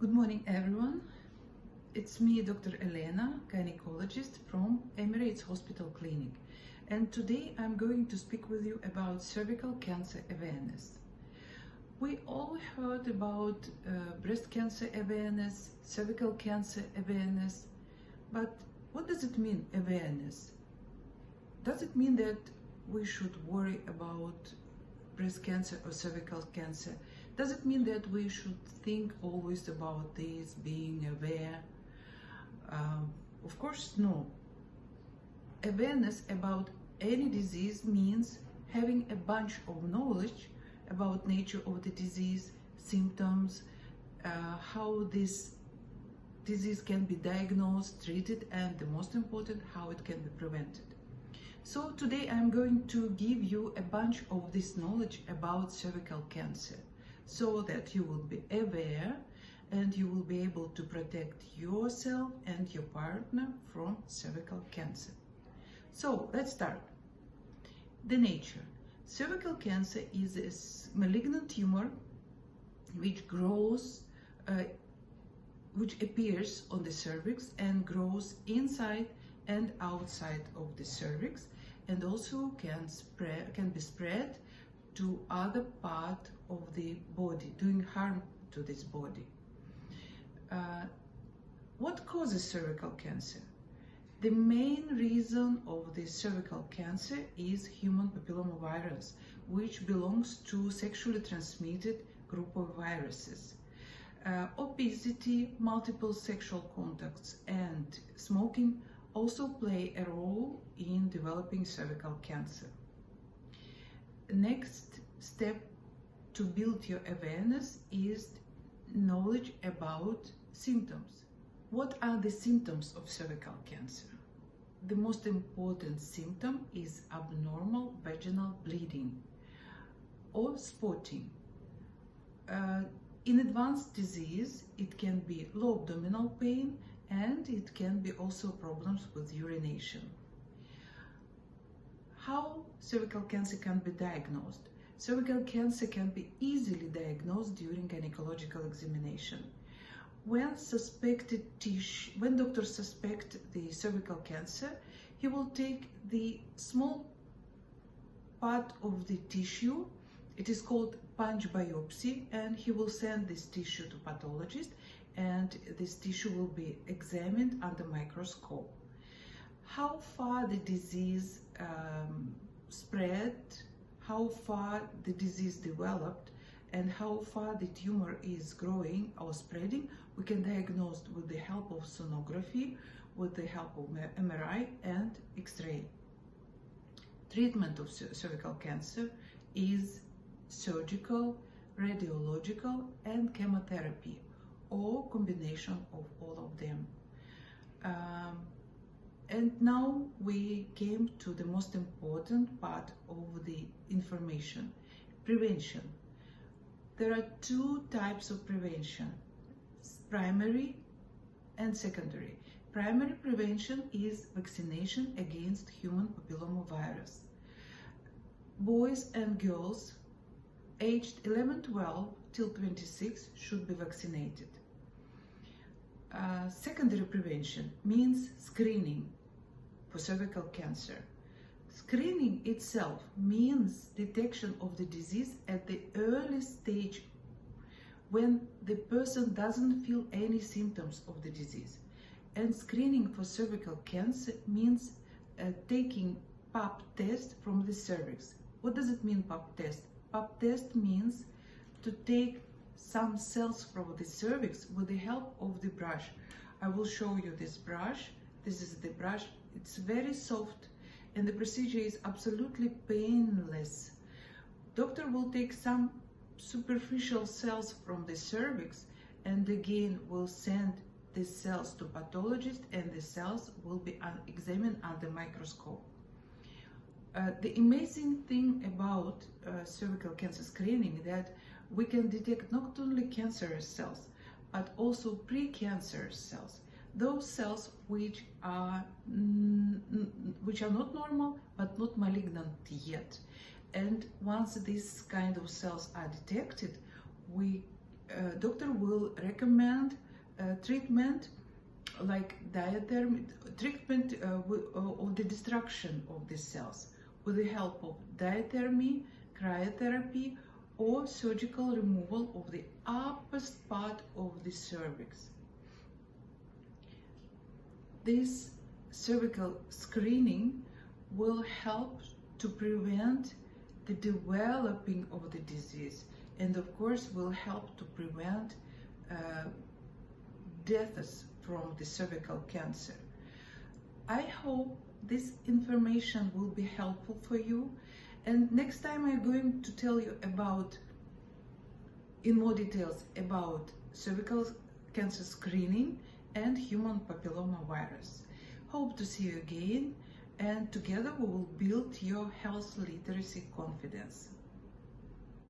Good morning, everyone. It's me, Dr. Elena, gynecologist from Emirates Hospital Clinic. And today I'm going to speak with you about cervical cancer awareness. We all heard about breast cancer awareness, cervical cancer awareness, but what does it mean, awareness? Does it mean that we should worry about breast cancer or cervical cancer? Does it mean that we should think always about this, being aware? Of course, no. Awareness about any disease means having a bunch of knowledge about nature of the disease, symptoms, how this disease can be diagnosed, treated, and the most important, how it can be prevented. So today I'm going to give you a bunch of this knowledge about cervical cancer, so that you will be aware and you will be able to protect yourself and your partner from cervical cancer. So let's start. The nature. Cervical cancer is a malignant tumor which grows, which appears on the cervix and grows inside and outside of the cervix, and also can be spread to other part of the body, doing harm to this body. What causes cervical cancer? The main reason of the cervical cancer is human papillomavirus, which belongs to sexually transmitted group of viruses. Obesity, multiple sexual contacts, and smoking also play a role in developing cervical cancer. Next step to build your awareness is knowledge about symptoms. What are the symptoms of cervical cancer? The most important symptom is abnormal vaginal bleeding or spotting. In advanced disease, it can be low abdominal pain, and it can be also problems with urination. How cervical cancer can be diagnosed? Cervical cancer can be easily diagnosed during gynecological examination. When doctors suspect the cervical cancer, he will take the small part of the tissue. It is called punch biopsy, and he will send this tissue to pathologist, and this tissue will be examined under microscope. How far the disease spread, how far the disease developed, and how far the tumor is growing or spreading, we can diagnose with the help of sonography, with the help of MRI and X-ray. Treatment of cervical cancer is surgical, radiological, and chemotherapy, or combination of all of them. And now we came to the most important part of the information, prevention. There are two types of prevention, primary and secondary. Primary prevention is vaccination against human papillomavirus. Boys and girls aged 11-12 till 26 should be vaccinated. Secondary prevention means screening for cervical cancer. Screening itself means detection of the disease at the early stage when the person doesn't feel any symptoms of the disease. And screening for cervical cancer means taking pap test from the cervix. What does it mean, pap test? Pap test means to take some cells from the cervix with the help of the brush. I will show you this brush. This is the brush. It's very soft, and the procedure is absolutely painless. Doctor will take some superficial cells from the cervix and again will send the cells to pathologist, and the cells will be examined under microscope. The amazing thing about cervical cancer screening is that we can detect not only cancerous cells, but also precancerous cells. Those cells which are not normal but not malignant yet. And once these kind of cells are detected, we doctor will recommend treatment like diathermy, treatment of the destruction of the cells with the help of diathermy, cryotherapy, or surgical removal of the uppermost part of the cervix. This cervical screening will help to prevent the developing of the disease, and of course will help to prevent deaths from the cervical cancer. I hope this information will be helpful for you, and next time I'm going to tell you about in more details about cervical cancer screening and human papilloma virus. Hope to see you again, and together we will build your health literacy confidence.